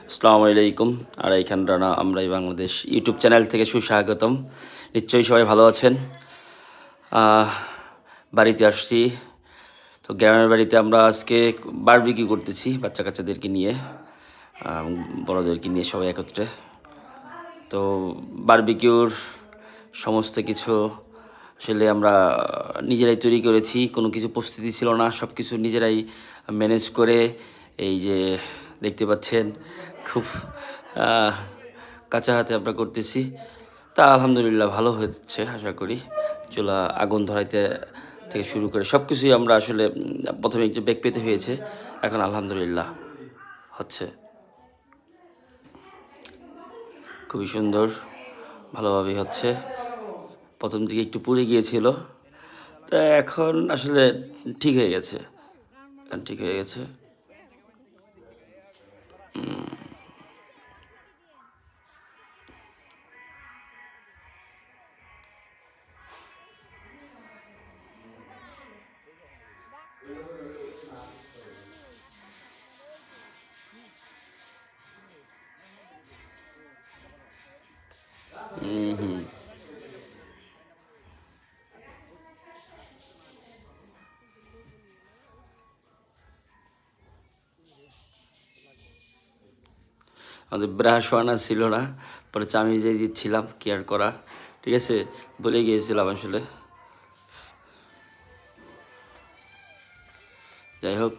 আসসালামু আলাইকুম। আরাইখান রানা আমরাই বাংলাদেশ ইউটিউব চ্যানেল থেকে সুস্বাগতম। নিশ্চয়ই সবাই ভালো আছেন। আহ, বাড়িতে আসছি, তো গ্রামের বাড়িতে আমরা আজকে বারবিকিউ করতেছি বাচ্চা কাচ্চাদেরকে নিয়ে, বড়োদেরকে নিয়ে সবাই একত্রে। তো বারবিকিউর সমস্ত কিছু আসলে আমরা নিজেরাই তৈরি করেছি, কোনো কিছু প্রস্তুতি ছিল না, সব কিছু নিজেরাই ম্যানেজ করে এই যে দেখতে পাচ্ছেন খুব আহ, কাঁচা হাতে আমরা করতেছি। তা আলহামদুলিল্লাহ ভালো হচ্ছে আশা করি। চুলা আগুন ধরাইতে থেকে শুরু করে সব কিছুই আমরা আসলে প্রথমে একটু বেগ পেতে হয়েছে, এখন আলহামদুলিল্লাহ হচ্ছে খুবই সুন্দর, ভালোভাবেই হচ্ছে। প্রথম দিকে একটু পুড়ে গিয়েছিল, তা এখন আসলে ঠিক হয়ে গেছে, এখন ঠিক হয়ে গেছে। হুম। আমাদের ব্রাশ আনা ছিল না, পরে চামিচ দিয়ে দিচ্ছিলাম, কেয়ার করা, ঠিক আছে, ভুলে গিয়েছিলাম আসলে। যাই হোক,